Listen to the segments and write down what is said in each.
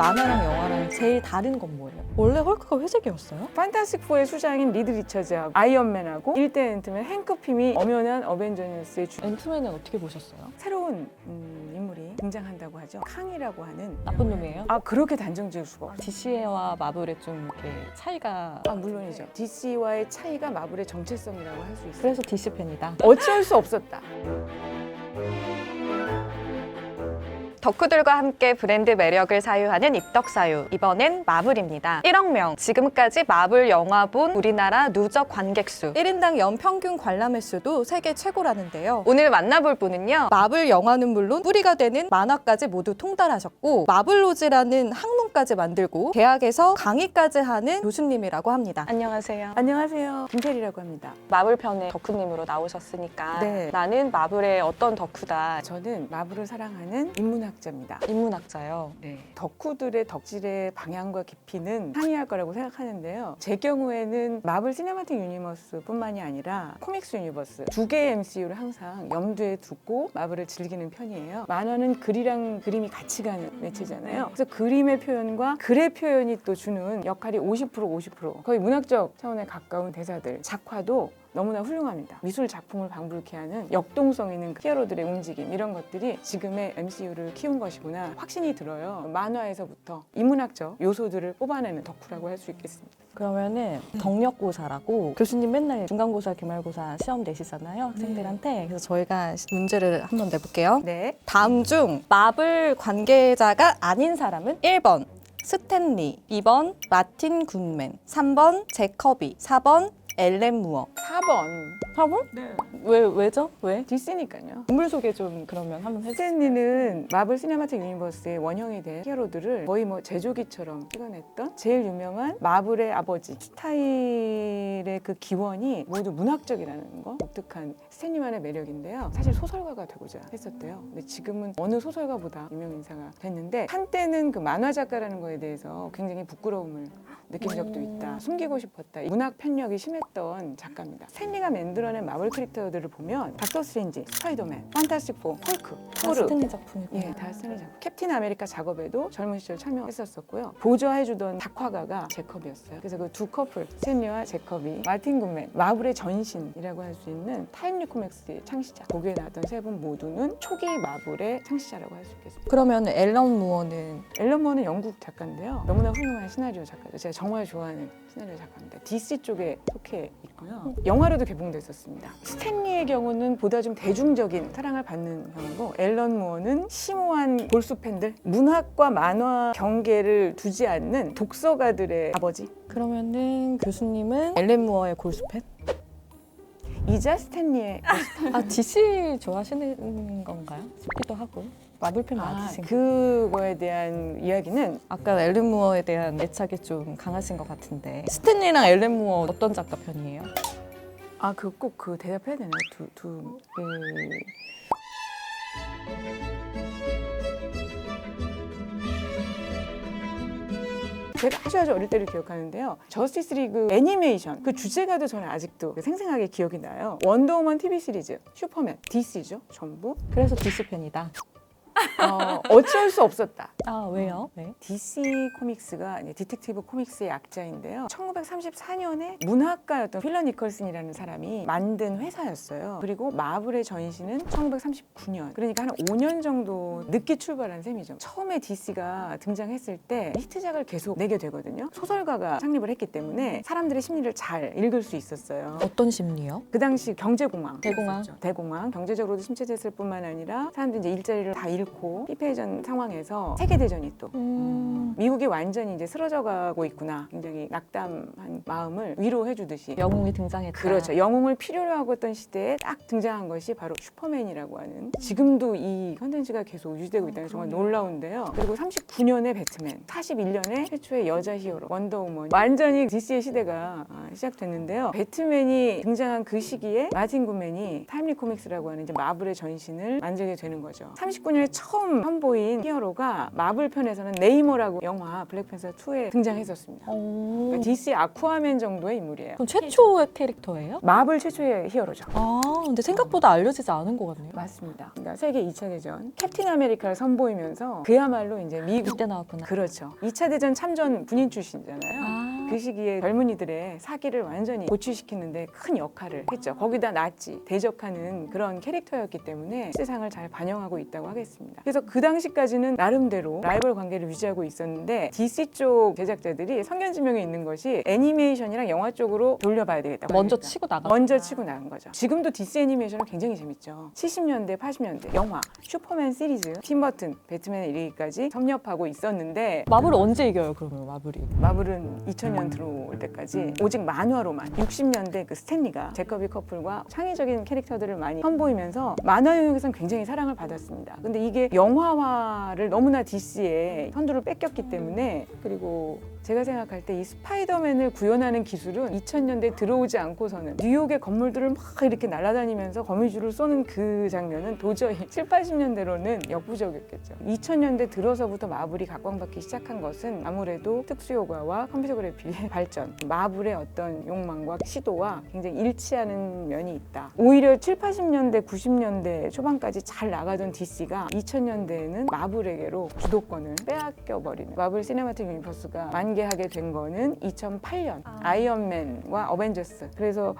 만화랑 영화랑 제일 다른 건 뭐예요? 원래 헐크가 회색이었어요? 판타스틱4의 수장인 리드 리처즈하고 아이언맨하고 1대 앤트맨 행크 핌이 엄연한 어벤져스의 앤트맨은 어떻게 보셨어요? 새로운 인물이 등장한다고 하죠. 캉이라고 하는 나쁜 놈이에요? 그렇게 단정 지을 수가 없어요. DC와 마블의 좀 이렇게 차이가 물론이죠. DC와의 차이가 마블의 정체성이라고 할 수 있어요. 그래서 DC 팬이다. 어찌할 수 없었다. 덕후들과 함께 브랜드 매력을 사유하는 입덕사유. 이번엔 마블입니다. 1억 명. 지금까지 마블 영화 본 우리나라 누적 관객 수. 1인당 연평균 관람 횟수도 세계 최고라는데요. 오늘 만나볼 분은요. 마블 영화는 물론 뿌리가 되는 만화까지 모두 통달하셨고 마블로즈라는 학문까지 만들고 대학에서 강의까지 하는 교수님이라고 합니다. 안녕하세요. 안녕하세요. 김태리라고 합니다. 마블 편에 덕후님으로 나오셨으니까 네. 나는 마블의 어떤 덕후다. 저는 마블을 사랑하는 인문학자입니다. 인문학자요. 네. 덕후들의 덕질의 방향과 깊이는 상이할 거라고 생각하는데요. 제 경우에는 마블 시네마틱 유니버스 뿐만이 아니라 코믹스 유니버스 두 개의 MCU를 항상 염두에 두고 마블을 즐기는 편이에요. 만화는 글이랑 그림이 같이 가는 매체잖아요. 그래서 그림의 표현과 글의 표현이 또 주는 역할이 50% 거의 문학적 차원에 가까운 대사들, 작화도 너무나 훌륭합니다. 미술 작품을 방불케 하는 역동성 있는 히어로들의 움직임 이런 것들이 지금의 MCU를 키운 것이구나 확신이 들어요. 만화에서부터 인문학적 요소들을 뽑아내는 덕후라고 할 수 있겠습니다. 그러면은 덕력고사라고 교수님 맨날 중간고사, 기말고사 시험 내시잖아요. 학생들한테. 그래서 저희가 문제를 한번 내볼게요. 네. 다음 중 마블 관계자가 아닌 사람은 1번 스탠리, 2번 마틴 굿맨, 3번 제커비, 4번 앨런 무어. 4번. 4번? 네. 왜죠? 왜? DC니까요. 인물 소개 좀 그러면 한번 해주세요. 스탠리는 마블 시네마틱 유니버스의 원형이 된 히어로들을 거의 뭐 제조기처럼 찍어냈던 제일 유명한 마블의 아버지 스타일의 그 기원이 모두 문학적이라는 거 독특한 스탠리만의 매력인데요. 사실 소설가가 되고자 했었대요. 근데 지금은 어느 소설가보다 유명 인사가 됐는데 한때는 그 만화 작가라는 거에 대해서 굉장히 부끄러움을 느낀 적도 있다. 숨기고 싶었다. 문학 편력이 심했던 작가입니다. 스탠리가 만들어낸 마블 캐릭터들을 보면 닥터 스트레인지, 스파이더맨, 판타스틱4, 헐크, 토르 스탠리 작품이고. 예, 다 스탠리 작품. 캡틴 아메리카 작업에도 젊은 시절 참여했었고요. 보조해주던 작화가가 제컵이었어요. 그래서 그 두 커플, 스탠리와 제컵이 마틴 굿맨, 마블의 전신이라고 할 수 있는 타임리 코믹스의 창시자. 거기에 나왔던 세 분 모두는 초기 마블의 창시자라고 할 수 있겠습니다. 그러면 앨런 무어는 앨런 무어는 영국 작가인데요. 너무나 훌륭한 시나리오 작가죠. 제가 정말 좋아하는 시나리오 작가입니다. DC 쪽에 속해 있고요. 영화로도 개봉됐었습니다. 스탠리의 경우는 보다 좀 대중적인 사랑을 받는 경우고 앨런 무어는 심오한 골수 팬들, 문학과 만화 경계를 두지 않는 독서가들의 아버지. 그러면은 교수님은 앨런 무어의 골수팬? 이자 스탠리의 DC 좋아하시는 건가요? 싶기도 하고 마블 팬 맞으신 거. 그거에 대한 이야기는 아까 앨런 무어에 대한 애착이 좀 강하신 것 같은데 스탠리랑 앨런 무어 어떤 작가 편이에요? 그 꼭 그 대답해야 되나요? 제가 아주 어릴 때를 기억하는데요. 저스티스 리그 애니메이션 그 주제가도 저는 아직도 생생하게 기억이 나요. 원더우먼 TV 시리즈, 슈퍼맨, DC죠 전부. 그래서 DC 팬이다. 어쩔 수 없었다. 왜요? 네. DC 코믹스가 이제 디텍티브 코믹스의 약자인데요. 1934년에 문학가였던 필러 니컬슨이라는 사람이 만든 회사였어요. 그리고 마블의 전신은 1939년. 그러니까 한 5년 정도 늦게 출발한 셈이죠. 처음에 DC가 등장했을 때 히트작을 계속 내게 되거든요. 소설가가 창립을 했기 때문에 사람들의 심리를 잘 읽을 수 있었어요. 어떤 심리요? 그 당시 경제공황. 대공황. 대공황. 경제적으로도 침체됐을 뿐만 아니라 사람들이 이제 일자리를 다 잃고 피폐해전 상황에서 세계대전이 또 미국이 완전히 이제 쓰러져가고 있구나. 굉장히 낙담한 마음을 위로해주듯이. 영웅이 등장했다. 그렇죠. 영웅을 필요로 하고 있던 시대에 딱 등장한 것이 바로 슈퍼맨이라고 하는 지금도 이 컨텐츠가 계속 유지되고 있다는 게 정말 놀라운데요. 그리고 39년에 배트맨, 41년에 최초의 여자 히어로 원더우먼. 완전히 DC의 시대가 시작됐는데요. 배트맨이 등장한 그 시기에 마틴 굿맨이 타임리 코믹스라고 하는 이제 마블의 전신을 만들게 되는 거죠. 39년에 처음 선보인 히어로가 마블 편에서는 네이머라고 영화 블랙팬서 2에 등장했었습니다. 그러니까 DC 아쿠아맨 정도의 인물이에요. 그럼 최초의 캐릭터예요? 마블 최초의 히어로죠. 근데 생각보다 알려지지 않은 것 같네요. 맞습니다. 그러니까 세계 2차 대전 캡틴 아메리카를 선보이면서 그야말로 이제 미국 이때 나왔구나. 그렇죠. 2차 대전 참전 군인 출신이잖아요. 그 시기에 젊은이들의 사기를 완전히 고취시키는데 큰 역할을 했죠. 거기다 나치, 대적하는 그런 캐릭터였기 때문에 세상을 잘 반영하고 있다고 하겠습니다. 그래서 그 당시까지는 나름대로 라이벌 관계를 유지하고 있었는데 DC 쪽 제작자들이 성견지명이 있는 것이 애니메이션이랑 영화 쪽으로 돌려봐야 되겠다. 먼저 치고 나가. 먼저 치고 나간 거죠. 지금도 DC 애니메이션은 굉장히 재밌죠. 70년대, 80년대 영화, 슈퍼맨 시리즈, 팀버튼, 배트맨에 이르기까지 섭렵하고 있었는데 마블을 언제 이겨요, 그러면 마블이? 마블은 2000년 들어올 때까지 오직 만화로만 60년대 그 스탠리가 제커비 커플과 창의적인 캐릭터들을 많이 선보이면서 만화 영역에서는 굉장히 사랑을 받았습니다. 근데 이게 영화화를 너무나 DC에 선두를 뺏겼기 때문에 그리고 제가 생각할 때 이 스파이더맨을 구현하는 기술은 2000년대에 들어오지 않고서는 뉴욕의 건물들을 막 이렇게 날아다니면서 거미줄을 쏘는 그 장면은 도저히 7, 80년대로는 역부족이었겠죠. 2000년대 들어서부터 마블이 각광받기 시작한 것은 아무래도 특수효과와 컴퓨터 그래픽의 발전, 마블의 어떤 욕망과 시도와 굉장히 일치하는 면이 있다. 오히려 7, 80년대, 90년대 초반까지 잘 나가던 DC가 2000년대에는 마블에게로 주도권을 빼앗겨버리는 마블 시네마틱 유니버스가 만개하게 된 거는 2008년 아이언맨과 어벤져스. 그래서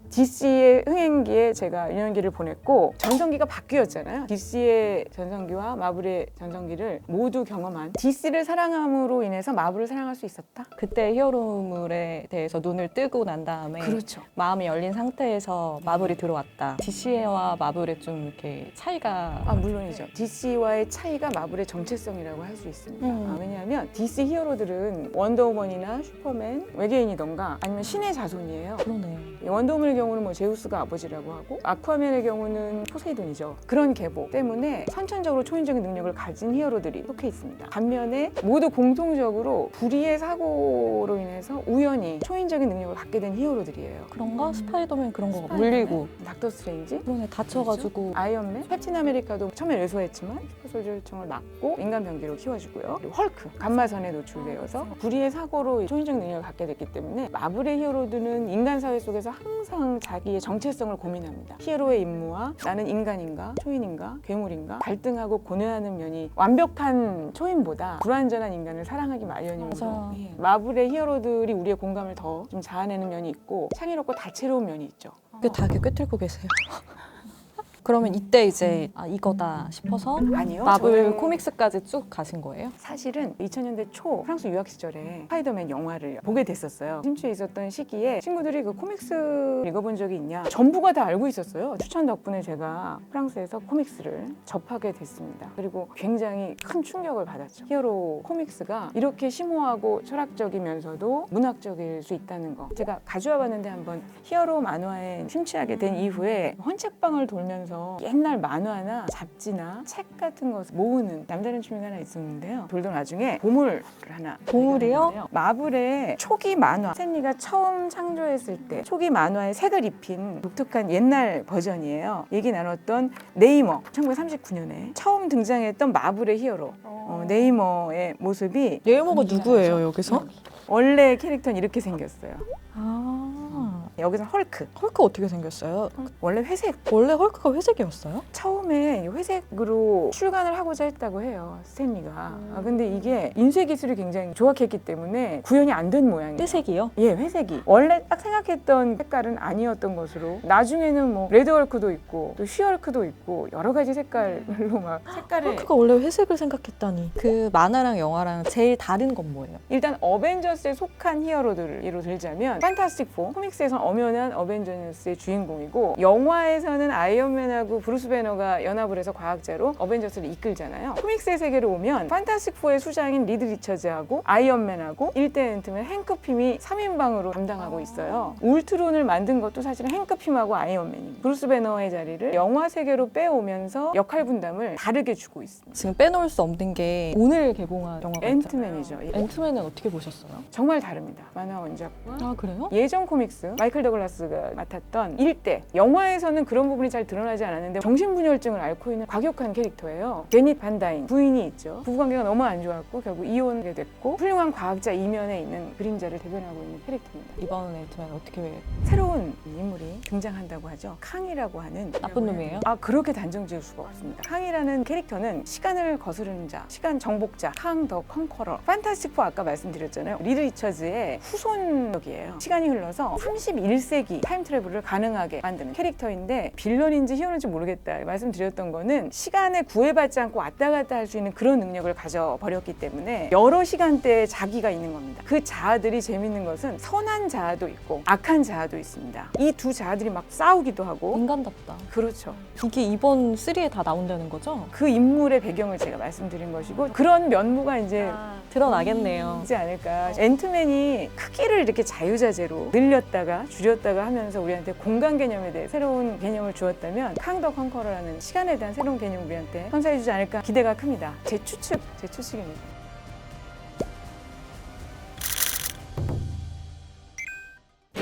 DC의 흥행기에 제가 유년기를 보냈고 전성기가 바뀌었잖아요. DC의 전성기와 마블의 전성기를 모두 경험한 DC를 사랑함으로 인해서 마블을 사랑할 수 있었다? 그때 히어로물에 대해서 눈을 뜨고 난 다음에 그렇죠. 마음이 열린 상태에서 마블이 들어왔다. DC와 마블의 좀 이렇게 차이가 물론이죠. DC와의 차이가 마블의 정체성이라고 할 수 있습니다. 왜냐하면 DC 히어로들은 원더우먼이나 슈퍼맨, 외계인이던가 아니면 신의 자손이에요. 그러네. 원더우먼의 경우는 뭐 제우스가 아버지라고 하고 아쿠아맨의 경우는 포세이돈이죠. 그런 계보 때문에 선천적으로 초인적인 능력을 가진 히어로들이 속해 있습니다. 반면에 모두 공통적으로 불의의 사고로 인해서 우연히 초인적인 능력을 갖게 된 히어로들이에요. 그런가? 스파이더맨 그런 거 스파이더맨, 물리고 닥터 스트레인지, 그러네. 다쳐가지고 아이언맨, 캡틴 아메리카도 처음에 왜소했지만 슈퍼솔저청을 막고 인간 병기로 키워주고요. 그리고 헐크, 감마선에 노출되어서 불의의 사고로 초인적인 능력을 갖게 됐기 때문에 마블의 히어로들은 인간 사회 속에서 항상 자기의 정체성을 고민합니다. 히어로의 임무와 나는 인간인가, 초인인가, 괴물인가 갈등하고 고뇌하는 면이 완벽한 초인보다 불완전한 인간을 사랑하기 마련이므로 마블의 히어로들이 우리의 공감을 더 좀 자아내는 면이 있고 창의롭고 다채로운 면이 있죠. 다 이렇게 꿰뚫고 계세요. 그러면 이때 이제 이거다 싶어서 아니요. 마블 저는 코믹스까지 쭉 가신 거예요? 사실은 2000년대 초 프랑스 유학 시절에 스파이더맨 영화를 보게 됐었어요. 심취해 있었던 시기에 친구들이 그 코믹스 읽어본 적이 있냐 전부가 다 알고 있었어요. 추천 덕분에 제가 프랑스에서 코믹스를 접하게 됐습니다. 그리고 굉장히 큰 충격을 받았죠. 히어로 코믹스가 이렇게 심오하고 철학적이면서도 문학적일 수 있다는 거. 제가 가져와 봤는데 한번 히어로 만화에 심취하게 된 이후에 헌책방을 돌면서 옛날 만화나 잡지나 책 같은 것을 모으는 남다른 취미가 하나 있었는데요. 돌던 와중에 보물을 하나 보물이요? 발견했는데요. 마블의 초기 만화 스탠리가 처음 창조했을 때 초기 만화에 색을 입힌 독특한 옛날 버전이에요. 얘기 나눴던 네이머 1939년에 처음 등장했던 마블의 히어로 네이머의 모습이 네이머가 누구예요 여기서? 원래 캐릭터는 이렇게 생겼어요. 여기서는 헐크. 헐크 어떻게 생겼어요? 원래 회색. 원래 헐크가 회색이었어요? 처음에 회색으로 출간을 하고자 했다고 해요. 스탠리가. 근데 이게 인쇄 기술이 굉장히 조악했기 때문에 구현이 안 된 모양이에요. 회색이요? 예, 회색이. 원래 딱 생각했던 색깔은 아니었던 것으로 나중에는 뭐 레드 헐크도 있고 또 쉬 헐크도 있고 여러 가지 색깔로 막 색깔을 헐크가 원래 회색을 생각했다니. 그 만화랑 영화랑 제일 다른 건 뭐예요? 일단 어벤져스에 속한 히어로들을 예로 들자면 판타스틱 4 코믹스에서는 엄연한 어벤져스의 주인공이고 영화에서는 아이언맨하고 브루스 배너가 연합을 해서 과학자로 어벤져스를 이끌잖아요. 코믹스의 세계로 오면 판타스틱 4의 수장인 리드 리처즈하고 아이언맨하고 1대 앤트맨 행크 핌이 3인방으로 담당하고 있어요. 울트론을 만든 것도 사실은 행크 핌하고 아이언맨입니다. 브루스 배너의 자리를 영화 세계로 빼오면서 역할 분담을 다르게 주고 있습니다. 지금 빼놓을 수 없는 게 오늘 개봉한 영화가 앤트맨이죠. 앤트맨은 어떻게 보셨어요? 정말 다릅니다. 만화 원작과 그래요? 예전 코믹스 마이클 마이클 더글라스가 맡았던 일대. 영화에서는 그런 부분이 잘 드러나지 않았는데 정신분열증을 앓고 있는 과격한 캐릭터예요. 제닛 반다인 부인이 있죠. 부부관계가 너무 안 좋았고 결국 이혼하게 됐고 훌륭한 과학자 이면에 있는 그림자를 대변하고 있는 캐릭터입니다. 이번 앤트맨 어떻게 새로운 인물이 등장한다고 하죠. 캉이라고 하는 나쁜 놈이에요? 그렇게 단정 지을 수가 없습니다. 캉이라는 캐릭터는 시간을 거스르는 자, 시간 정복자, 캉 더 컨커러. 판타스틱 4 아까 말씀드렸잖아요. 리드 리처즈의 후손력이에요. 시간이 흘러서 31세기 타임 트래블을 가능하게 만드는 캐릭터인데 빌런인지 히어로인지 모르겠다 말씀드렸던 거는 시간에 구애받지 않고 왔다 갔다 할 수 있는 그런 능력을 가져버렸기 때문에 여러 시간대에 자기가 있는 겁니다. 그 자아들이 재밌는 것은 선한 자아도 있고 악한 자아도 있습니다. 이 두 자아들이 막 싸우기도 하고 인간답다. 그렇죠. 이게 이번 3에 다 나온다는 거죠? 그 인물의 배경을 제가 말씀드린 것이고 그런 면모가 이제 드러나겠네요. 있지 않을까. 앤트맨이 크기를 이렇게 자유자재로 늘렸다가 줄였다가 하면서 우리한테 공간 개념에 대해 새로운 개념을 주었다면 캉 더 컨커러라는 시간에 대한 새로운 개념을 우리한테 선사해주지 않을까 기대가 큽니다. 제 추측입니다.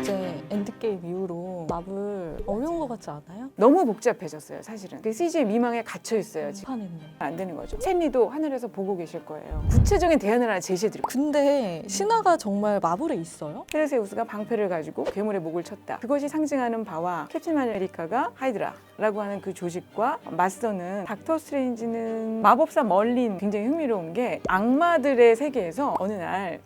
이제 엔드게임 이후로 마블 어려운 것 같지 않아요? 너무 복잡해졌어요, 사실은. 그 CG의 미망에 갇혀 있어요, 지금. 판했네. 안 되는 거죠. 스탠리도 하늘에서 보고 계실 거예요. 구체적인 대안을 하나 제시해드리고. 근데 신화가 정말 마블에 있어요? 페르세우스가 방패를 가지고 괴물의 목을 쳤다. 그것이 상징하는 바와 캡틴 아메리카가 하이드라라고 하는 그 조직과 맞서는 닥터 스트레인지는 마법사 멀린 굉장히 흥미로운 게 악마들의 세계에서 어느 날